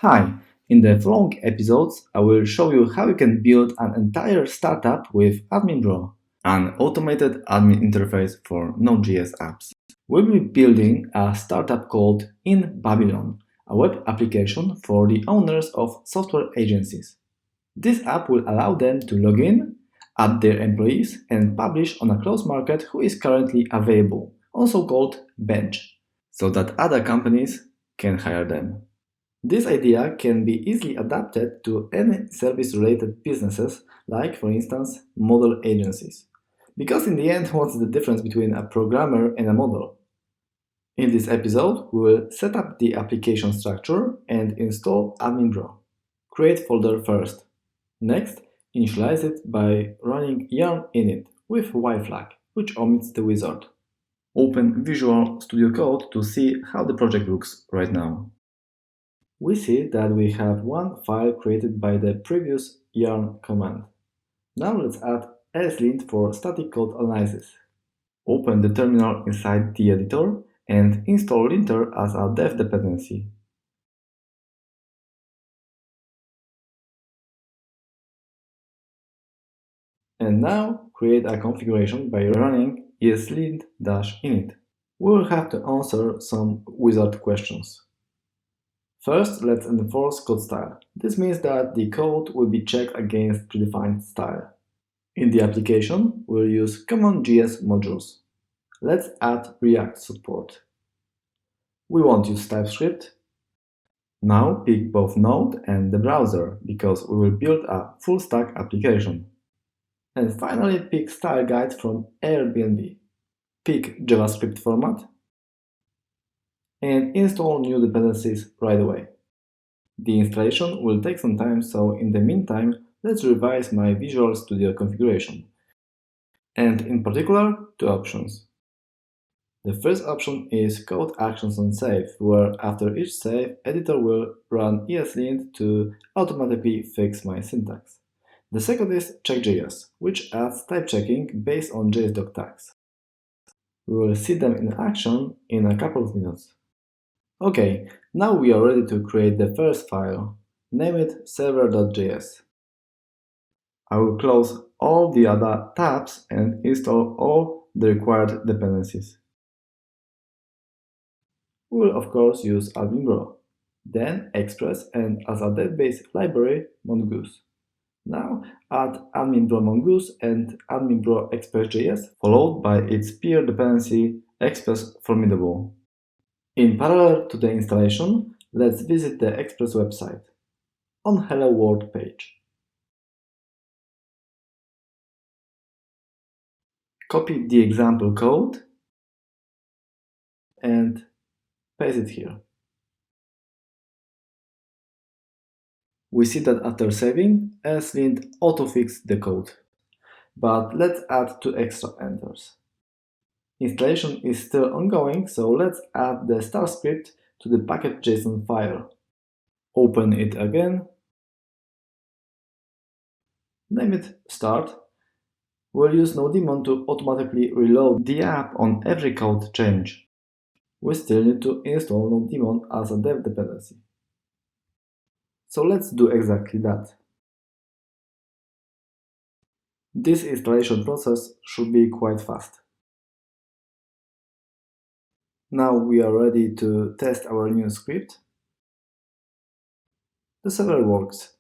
Hi, in the following episodes, I will show you how you can build an entire startup with AdminBro, an automated admin interface for Node.js apps. We'll be building a startup called In Babylon, a web application for the owners of software agencies. This app will allow them to log in, add their employees, and publish on a closed market who is currently available, also called bench, so that other companies can hire them. This idea can be easily adapted to any service-related businesses, like, for instance, model agencies. Because in the end, what's the difference between a programmer and a model? In this episode, we will set up the application structure and install AdminBro. Create folder first. Next, initialize it by running yarn init with y flag, which omits the wizard. Open Visual Studio Code to see how the project looks right now. We see that we have one file created by the previous yarn command. Now let's add slint for static code analysis. Open the terminal inside the editor and install linter as a dev dependency. And now create a configuration by running eslint-init. We will have to answer some wizard questions. First, let's enforce code style. This means that the code will be checked against predefined style. In the application, we'll use common JS modules. Let's add React support. We won't use TypeScript. Now pick both Node and the browser, because we will build a full-stack application. And finally, pick style guide from Airbnb. Pick JavaScript format and install new dependencies right away. The installation will take some time, so in the meantime, let's revise my Visual Studio configuration. And in particular, two options. The first option is code actions on save, where after each save, editor will run eslint to automatically fix my syntax. The second is check.js, which adds type checking based on JS tags. We will see them in action in a couple of minutes. Okay, now we are ready to create the first file. Name it server.js. I will close all the other tabs and install all the required dependencies. We will of course use AdminBro, then Express, and as a database library, Mongoose. Now add AdminBro Mongoose and AdminBro Express.js, followed by its peer dependency Express Formidable. In parallel to the installation, let's visit the Express website on Hello World page. Copy the example code and paste it here. We see that after saving, slint autofixed the code. But let's add two extra enters. Installation is still ongoing, so let's add the star script to the package.json file. Open it again. Name it start. We'll use NoDaemon to automatically reload the app on every code change. We still need to install NoDaemon as a dev dependency. So let's do exactly that. This installation process should be quite fast. Now we are ready to test our new script. The server works.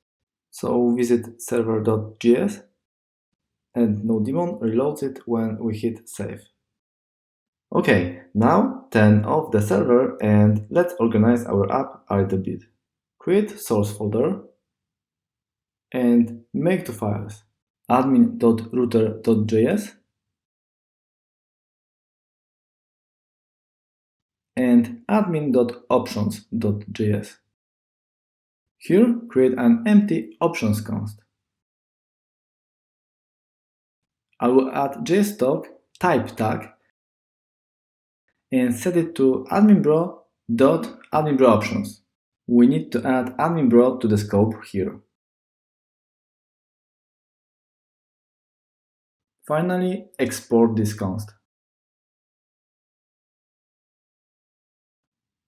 So visit server.js and NoDaemon reloads it when we hit save. Okay, now turn off the server and let's organize our app a little bit. Create source folder and make two files, admin.router.js and admin.options.js. Here, create an empty options const. I will add JSTalk type tag and set it to adminbro.adminBroOptions. We need to add AdminBro to the scope here. Finally, export this const.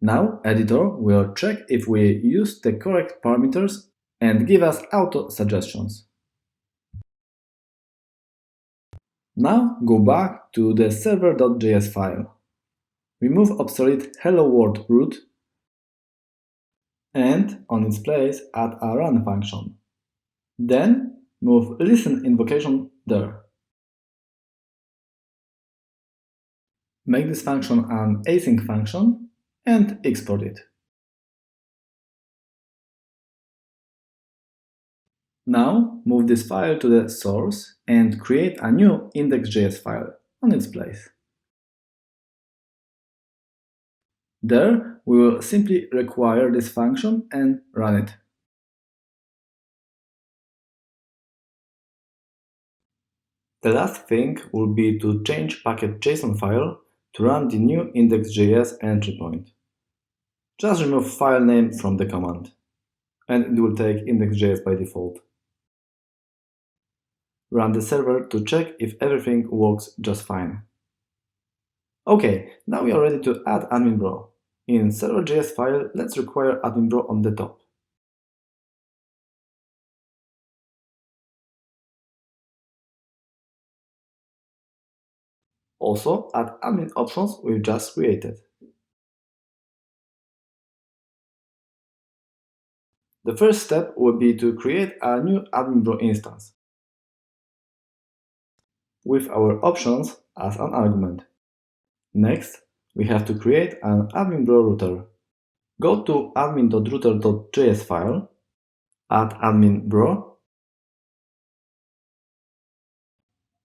Now, editor will check if we use the correct parameters and give us auto suggestions. Now go back to the server.js file. Remove obsolete hello world root and on its place add a run function. Then move listen invocation there. Make this function an async function and export it. Now move this file to the source and create a new index.js file on its place. There we will simply require this function and run it. The last thing will be to change package.json file to run the new index.js entry point. Just remove file name from the command, and it will take index.js by default. Run the server to check if everything works just fine. Okay, now we are ready to add AdminBro. In server.js file, let's require AdminBro on the top. Also, add admin options we've just created. The first step will be to create a new AdminBro instance with our options as an argument. Next, we have to create an AdminBro router. Go to admin.router.js file, add AdminBro,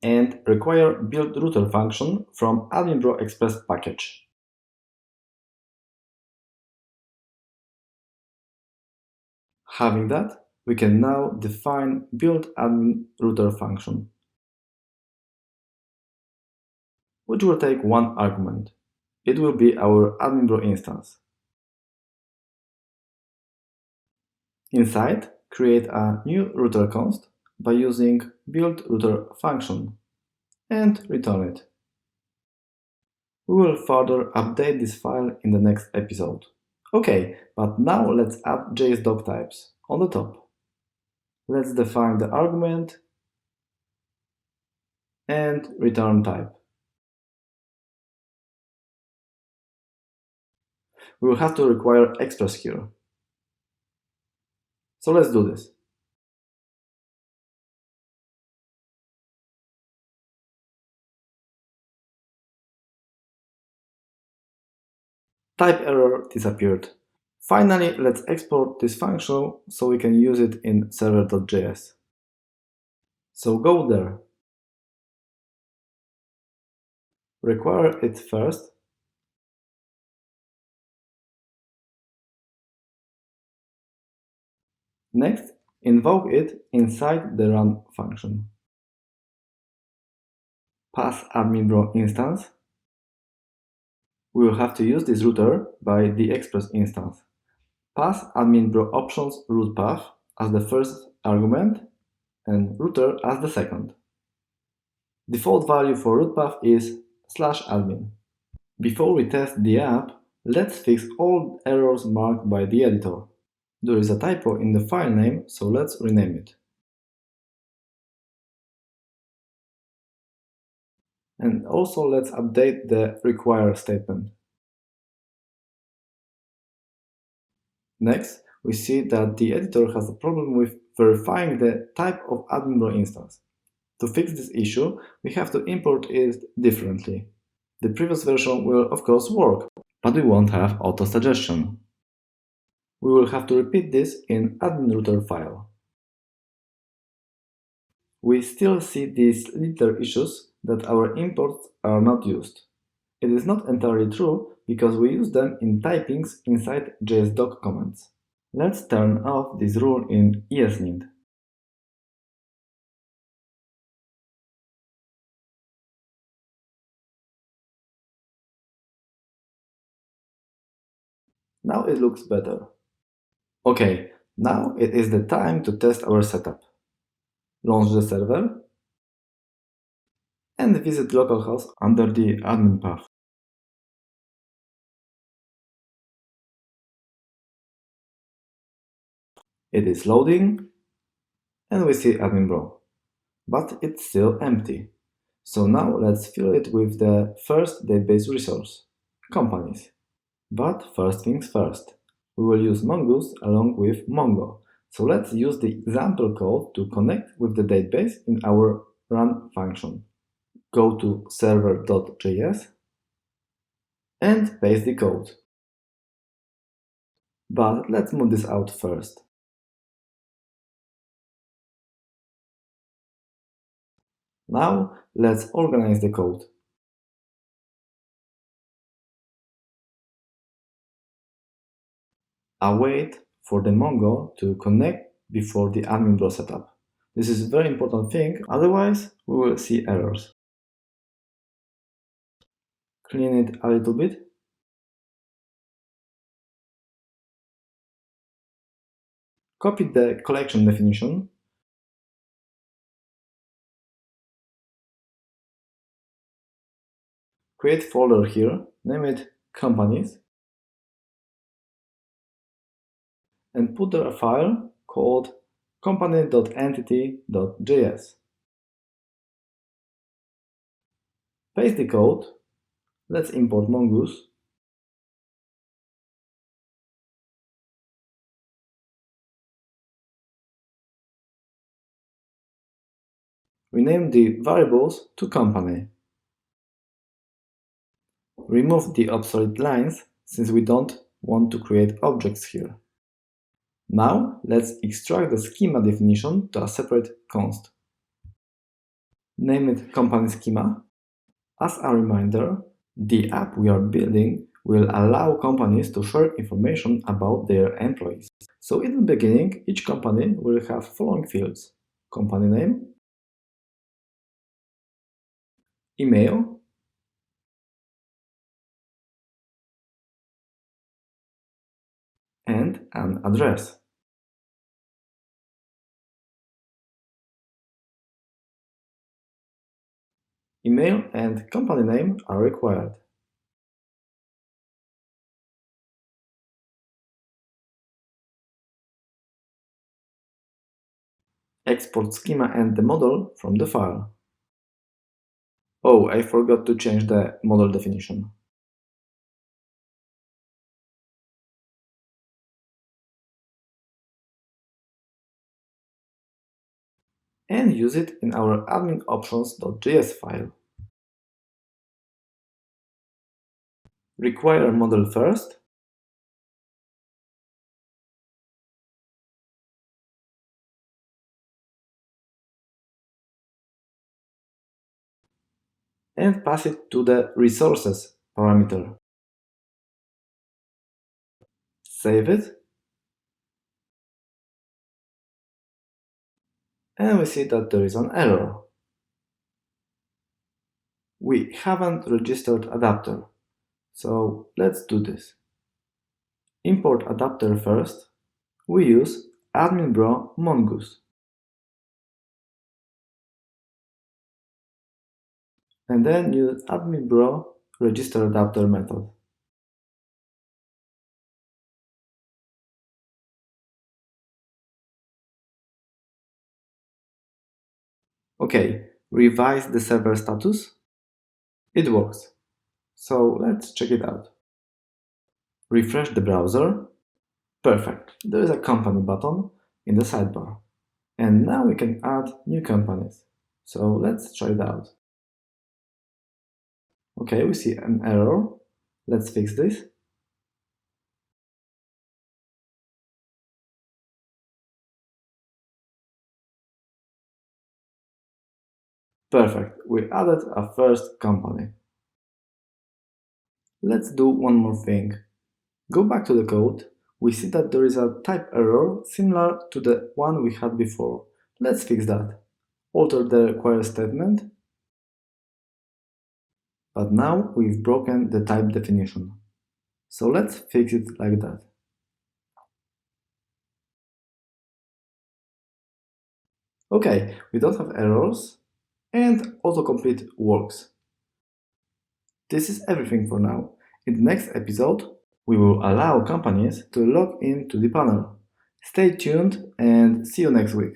and require build router function from AdminBro Express package. Having that, we can now define build admin router function, which will take one argument. It will be our AdminBro instance. Inside, create a new router const by using build router function and return it. We will further update this file in the next episode. Okay, but now let's add JS doc types on the top. Let's define the argument and return type. We will have to require express here. So let's do this. Type error disappeared. Finally, let's export this function so we can use it in server.js. So go there. Require it first. Next, invoke it inside the run function. Pass AdminBro instance. We will have to use this router by the express instance. Pass AdminBro options root path as the first argument and router as the second. Default value for root path is /admin. Before we test the app, let's fix all errors marked by the editor. There is a typo in the file name, so let's rename it. And also let's update the require statement. Next, we see that the editor has a problem with verifying the type of AdminBro instance. To fix this issue, we have to import it differently. The previous version will of course work, but we won't have auto-suggestion. We will have to repeat this in admin router file. We still see these little issues that our imports are not used. It is not entirely true because we use them in typings inside JSDoc commands. Let's turn off this rule in ESLint. Now it looks better. Okay, now it is the time to test our setup. Launch the server and visit localhost under the admin path. It is loading, and we see AdminBro, but it's still empty. So now let's fill it with the first database resource, companies. But first things first, we will use Mongoose along with Mongo. So let's use the example code to connect with the database in our run function. Go to server.js and paste the code. But let's move this out first. Now let's organize the code. I'll wait for the Mongo to connect before the AdminBro setup. This is a very important thing, otherwise we will see errors. Clean it a little bit. Copy the collection definition. Create folder here, name it companies, and put there a file called company.entity.js. Paste the code. Let's import Mongoose. Rename the variables to company. Remove the obsolete lines since we don't want to create objects here. Now let's extract the schema definition to a separate const. Name it company schema. As a reminder, the app we are building will allow companies to share information about their employees. So in the beginning, each company will have following fields: company name, email, and an address. Email and company name are required. Export schema and the model from the file. Oh, I forgot to change the model definition. And use it in our admin.options.js file. Require model first, and pass it to the resources parameter. Save it, and we see that there is an error. We haven't registered adapter, so let's do this. Import adapter first. We use AdminBro Mongoose. And then use AdminBro register adapter method. Okay, revise the server status. It works. So let's check it out. Refresh the browser. Perfect. There is a company button in the sidebar. And now we can add new companies. So let's try it out. Okay, we see an error. Let's fix this. Perfect. We added a first company. Let's do one more thing. Go back to the code. We see that there is a type error similar to the one we had before. Let's fix that. Alter the require statement. But now we've broken the type definition. So let's fix it like that. Okay, we don't have errors, and autocomplete works. This is everything for now. In the next episode, we will allow companies to log into the panel. Stay tuned and see you next week.